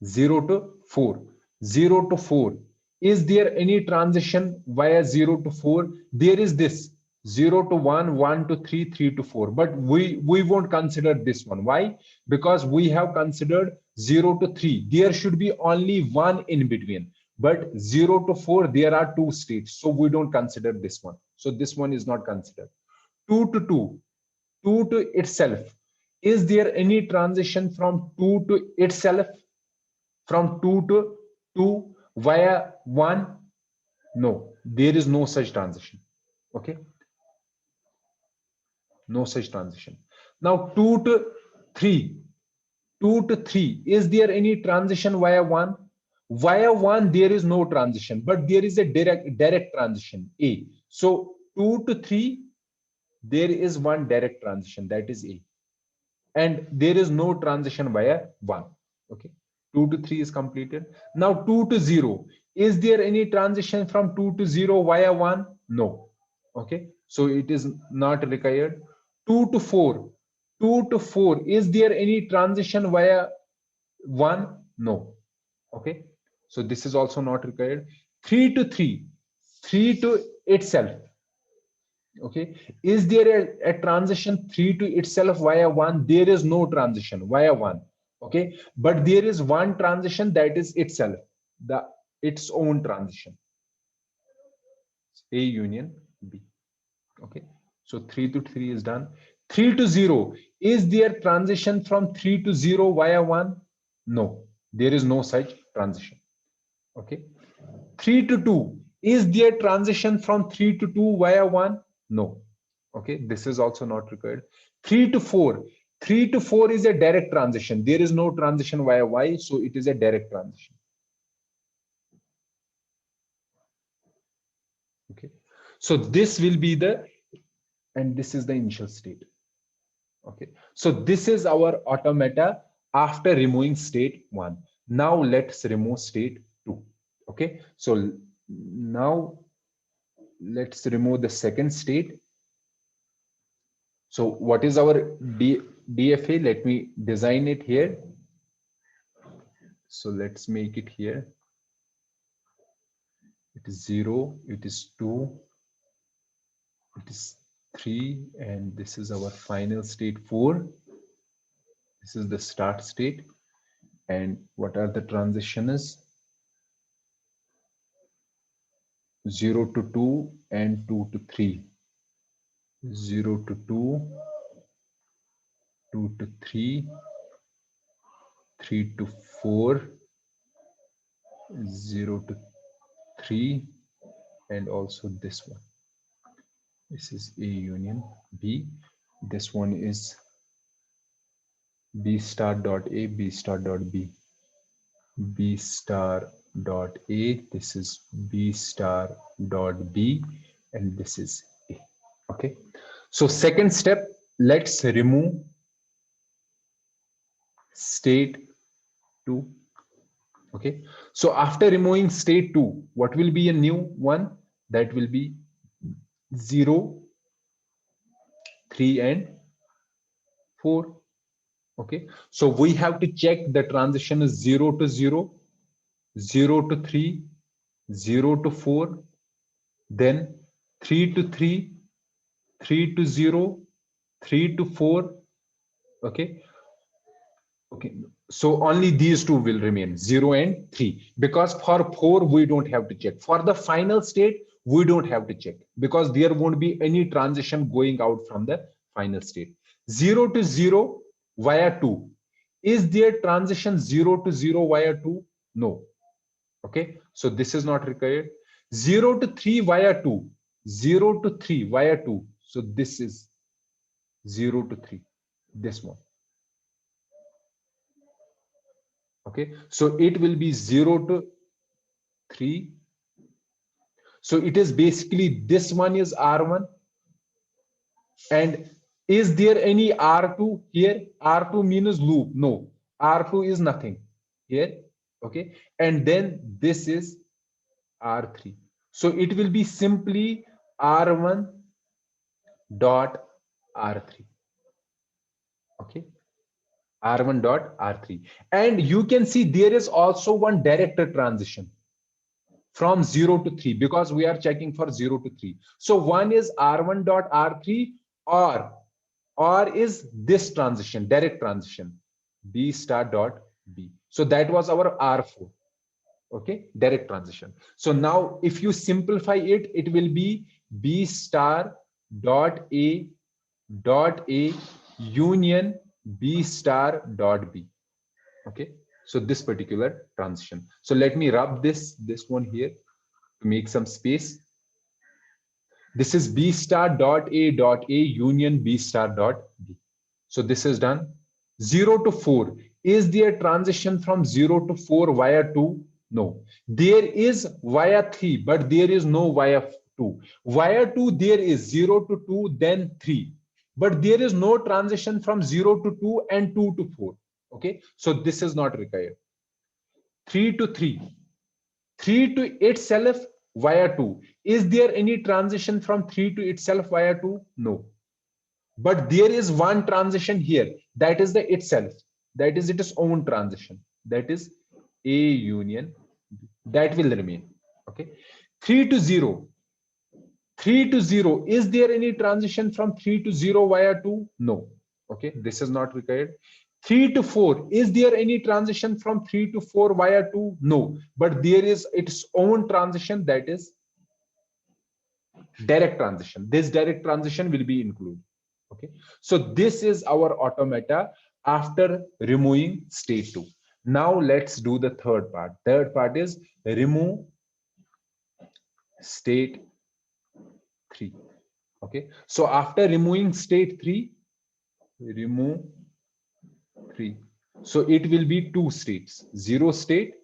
0 to 4. 0 to 4. Is there any transition via 0 to 4? There is this 0 to 1, 1 to 3, 3 to 4. But we won't consider this one. Why? Because we have considered 0 to 3. There should be only one in between. But 0 to 4, there are two states. So we don't consider this one. So this one is not considered. 2 to 2. 2 to itself. Is there any transition from 2 to itself? From 2 to 2 via 1? No, there is no such transition. Okay. No such transition. Now 2 to 3. 2 to 3. Is there any transition via 1? Via 1, there is no transition, but there is a direct transition, A. So 2 to 3, there is one direct transition, that is A. And there is no transition via 1. Okay. 2 to 3 is completed. Now 2 to 0. Is there any transition from 2 to 0 via 1? No. Okay. So it is not required. 2 to 4. 2 to 4. Is there any transition via 1? No. Okay. So this is also not required. 3 to 3. 3 to itself. Okay. Is there a transition 3 to itself via 1? There is no transition via 1. Okay. But there is one transition, that is itself, its own transition. A union B. Okay. So 3 to 3 is done. 3 to 0. Is there transition from 3 to 0 via 1? No. There is no such transition. Okay. 3 to 2. Is there transition from 3 to 2 via 1? No. Okay. This is also not required. 3 to 4. 3 to 4 is a direct transition. There is no transition via Y, so it is a direct transition. Okay. So this will be the, and this is the initial state. Okay. So this is our automata after removing state 1. Now let's remove state 2. Okay. So now let's remove the second state. So what is our DFA? Let me design it here. So let's make it here. It is 0, it is 2, it is 3, and this is our final state 4. This is the start state. And what are the transitions? 0 to 2 and 2 to 3. 0 to 2, 2 to 3, 3 to 4, 0 to 3, and also this one. This is A union B. This one is B star dot A, B star dot B. B star dot A, this is B star dot B, and this is A. Okay. So second step, let's remove state 2. Okay, so after removing state 2, what will be a new one? That will be 0, 3 and 4. Okay, so we have to check the transition is 0 to 0, 0 to 3, 0 to 4, then 3 to 3, 3 to 0, 3 to 4. Okay, okay, so only these two will remain, 0 and 3, because for 4 we don't have to check. For the final state we don't have to check because there won't be any transition going out from the final state. 0 to 0 via 2, is there transition 0 to 0 via 2? No. Okay, so this is not required. 0 to 3 via 2, 0 to 3 via 2, so this is 0 to 3, this one. Okay, so it will be 0 to 3. So it is basically this one is R1, and is there any R2 here? R2 means loop. No, R2 is nothing here. Okay, and then this is R3. So it will be simply R1 dot R3. Okay, R1 dot R3. And you can see there is also one direct transition from 0 to 3 because we are checking for 0 to 3. So one is R1 dot R3, or is this transition, direct transition, B star dot B. So that was our R4. Okay, direct transition. So now if you simplify it, it will be B star dot A union B star dot B. Okay, so this particular transition. So let me rub this one here to make some space. This is B star dot A union B star dot B. So this is done. 0 to 4. Is there transition from 0 to 4 via 2? No. There is via 3, but there is no via 2. Via 2, there is 0 to 2, then 3. But there is no transition from 0 to 2 and 2 to 4. Okay, so this is not required. 3 to 3. 3 to itself via 2. Is there any transition from 3 to itself via 2? No. But there is one transition here, that is the itself, that is its own transition, that is A union B. That will remain. Okay, 3 to 0. 3 to 0, is there any transition from 3 to 0 via 2? No. Okay, this is not required. 3 to 4, is there any transition from 3 to 4 via 2? No, but there is its own transition, that is direct transition. This direct transition will be included. Okay, so this is our automata after removing state 2. Now let's do the third part. Third part is remove state 3. Okay, so after removing state 3, remove 3. So it will be two states, 0 state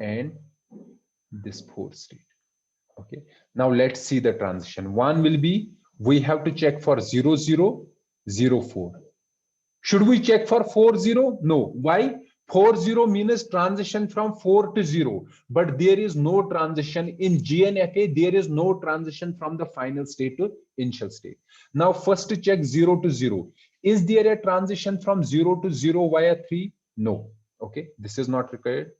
and this 4 state. Okay, now let's see the transition. One will be, we have to check for 0 0 0 4. Should we check for 4 0? No. Why? 4 0 means transition from 4 to 0, but there is no transition in GNFA. There is no transition from the final state to initial state. Now first to check 0 to 0. Is there a transition from 0 to 0 via 3? No. Okay, this is not required.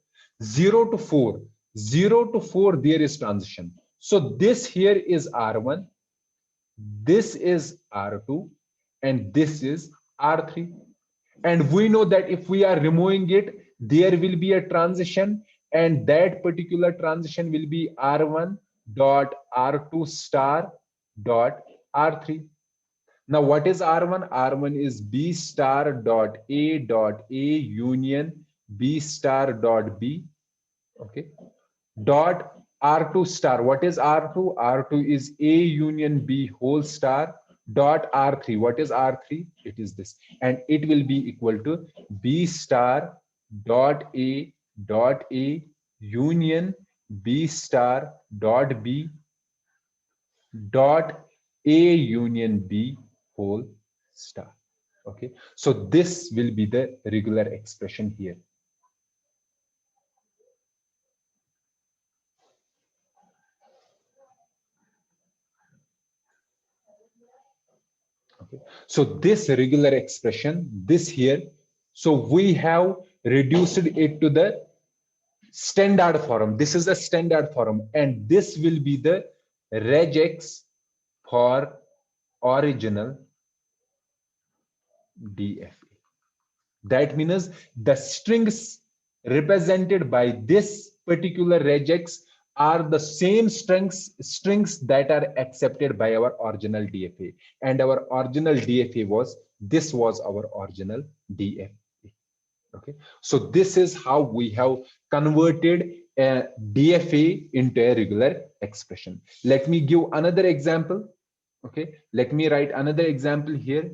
0 to 4. 0 to 4, there is transition. So this here is R1, this is R2, and this is R3. And we know that if we are removing it, there will be a transition, and that particular transition will be R1 dot R2 star dot R3. Now what is R1? R1 is B star dot A union B star dot B. Okay, dot R2 star. What is R2? R2 is A union B whole star dot R3. What is R3? It is this, and it will be equal to B star dot A union B star dot B dot A union B whole star. Okay, so this will be the regular expression here. Okay, so this regular expression, this here, so we have reduced it to the standard form. This is the standard form, and this will be the regex for original DFA. That means the strings represented by this particular regex are the same strings that are accepted by our original DFA, and our original DFA was, this was our original DFA. Okay, so this is how we have converted a DFA into a regular expression. Let me give another example. Okay, let me write another example here.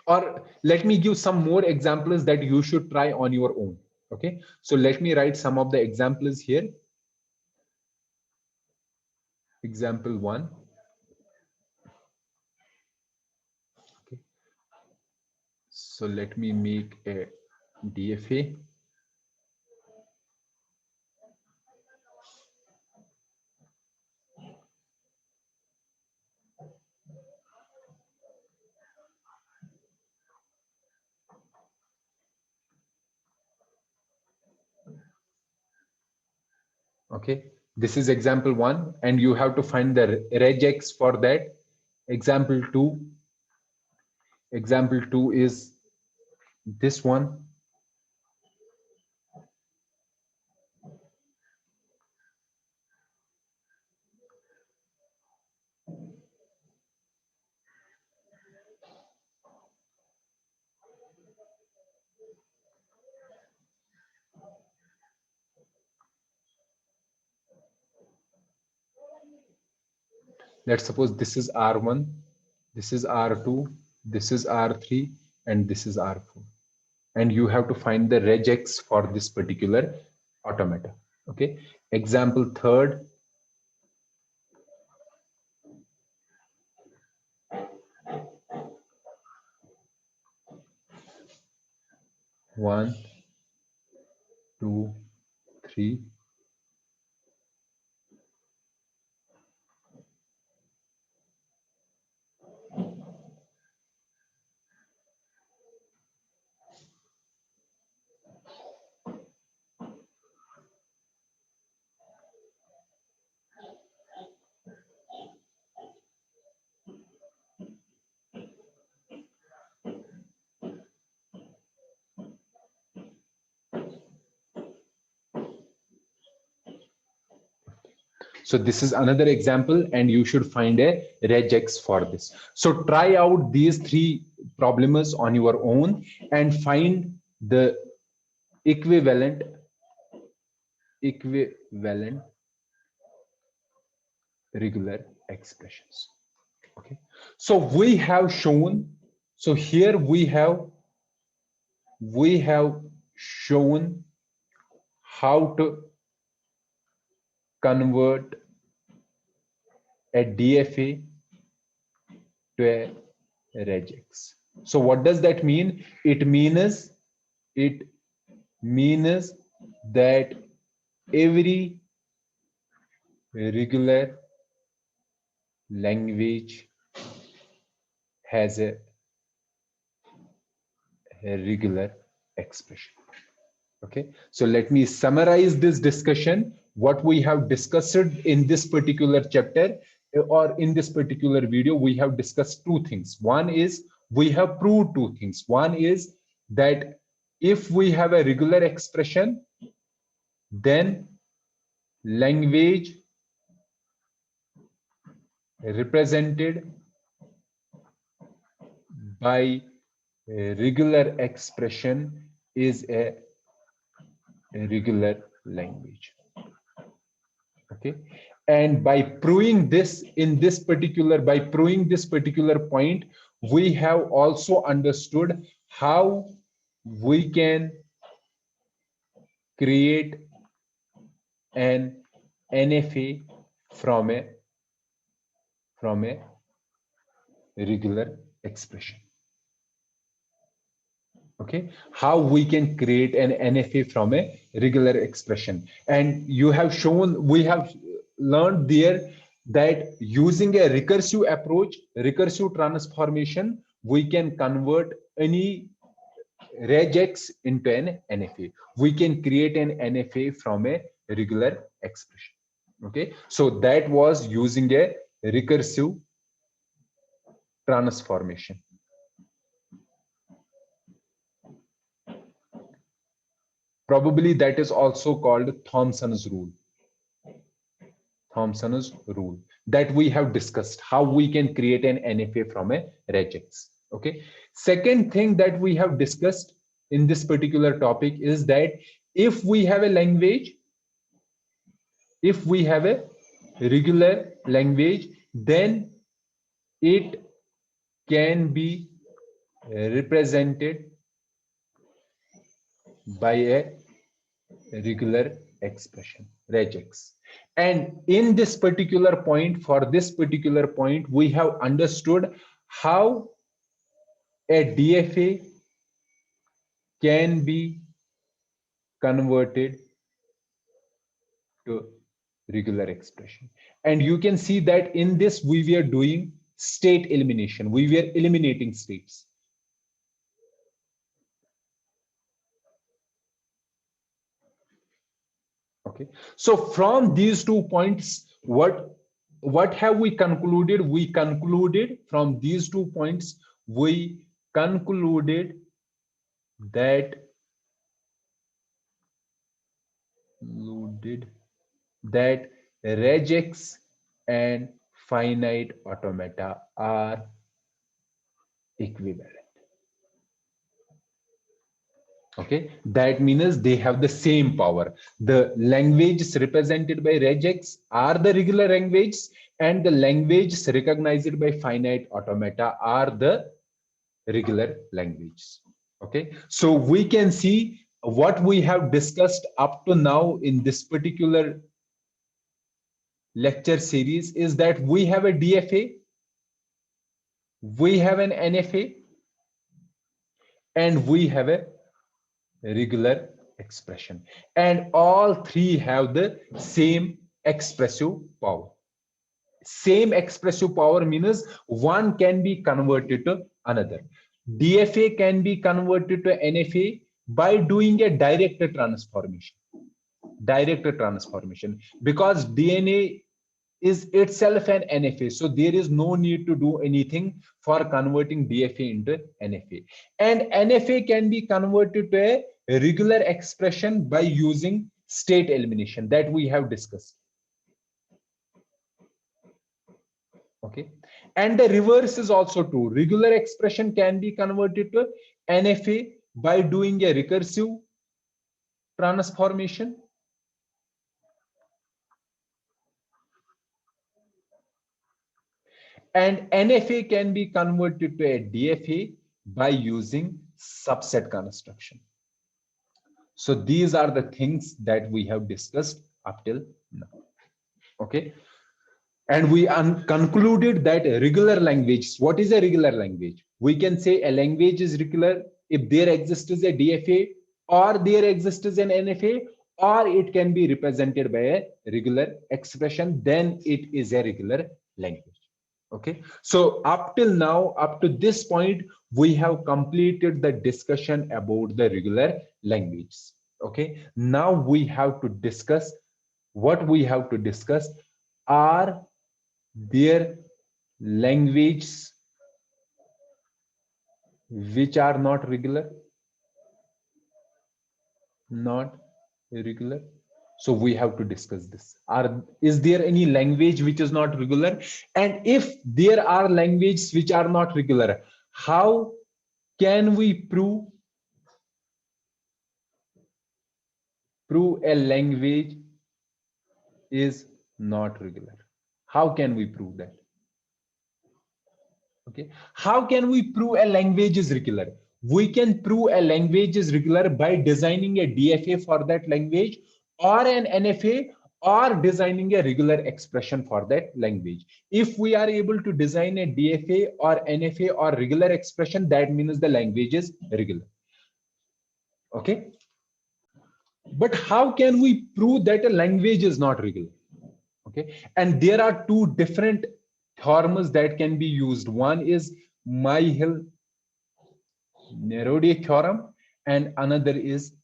Or let me give some more examples that you should try on your own. Okay, so let me write some of the examples here. Example 1. Okay, so let me make a DFA. Okay, this is example 1, and you have to find the regex for that. Example 2. Example 2 is this one. Let's suppose this is R1, this is R2, this is R3, and this is R4. And you have to find the regex for this particular automata. Okay, example 3rd. One, two, three. So this is another example, and you should find a regex for this. So try out these 3 problems on your own and find the equivalent regular expressions. Okay, so we have shown, so here we have shown how to convert a DFA to a regex. So what does that mean? It means that every regular language has a regular expression. Okay, so let me summarize this discussion. What we have discussed in this particular chapter or in this particular video, we have discussed 2 things. One is we have proved 2 things. One is that if we have a regular expression, then language represented by a regular expression is a regular language. Okay, and by proving this by proving this particular point, we have also understood how we can create an NFA from a from a regular expression. Okay, how we can create an NFA from a regular expression. And you have shown, we have learned there that using a recursive approach, recursive transformation, we can convert any regex into an NFA. We can create an NFA from a regular expression. Okay, so that was using a recursive transformation. Probably that is also called Thompson's rule. Thompson's rule that we have discussed, how we can create an NFA from a regex. Okay. Second thing that we have discussed in this particular topic is that if we have a language, if we have a regular language, then it can be represented by a regular expression, regex. And in this particular point, for this particular point, we have understood how a DFA can be converted to regular expression. And you can see that in this, we were doing state elimination. We were eliminating states. Okay, so from these 2 points, what have we concluded? We concluded from these 2 points, we concluded that regex and finite automata are equivalent. Okay, that means they have the same power. The languages represented by regex are the regular languages, and the languages recognized by finite automata are the regular languages. Okay, so we can see what we have discussed up to now in this particular lecture series is that we have a DFA, we have an NFA, and we have a regular expression, and all three have the same expressive power. Same expressive power means one can be converted to another. DFA can be converted to NFA by doing a direct transformation. Direct transformation, because DNA is itself an NFA, so there is no need to do anything for converting DFA into NFA. And NFA can be converted to a regular expression by using state elimination that we have discussed. Okay, and the reverse is also true. Regular expression can be converted to NFA by doing a recursive transformation. And NFA can be converted to a DFA by using subset construction. So these are the things that we have discussed up till now. Okay, and we concluded that regular language. What is a regular language? We can say a language is regular if there exists a DFA, or there exists an NFA, or it can be represented by a regular expression. Then it is a regular language. Okay, so up till now, up to this point, we have completed the discussion about the regular languages. Okay, now we have to discuss what we have to discuss are there languages which are not regular, not regular. So we have to discuss this. Is there any language which is not regular? And if there are languages which are not regular, how can we prove a language is not regular? How can we prove that? Okay, how can we prove a language is regular? We can prove a language is regular by designing a DFA for that language, or an NFA, or designing a regular expression for that language. If we are able to design a DFA or NFA or regular expression, that means the language is regular. Okay. But how can we prove that a language is not regular? Okay. And there are two different theorems that can be used. One is Myhill-Nerodi theorem, and another is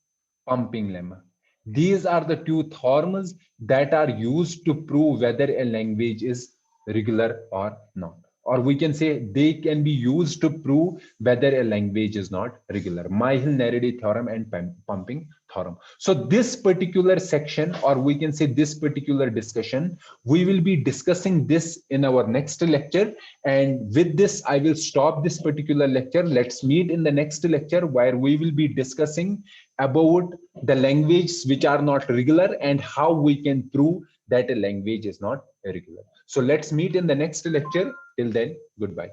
pumping lemma. These are the two theorems that are used to prove whether a language is regular or not. Or we can say they can be used to prove whether a language is not regular. Myhill-Nerodi theorem and pumping theorem. So this particular section, or we can say this particular discussion, we will be discussing this in our next lecture. And with this, I will stop this particular lecture. Let's meet in the next lecture where we will be discussing about the languages which are not regular and how we can prove that a language is not regular. So let's meet in the next lecture. Till then, goodbye.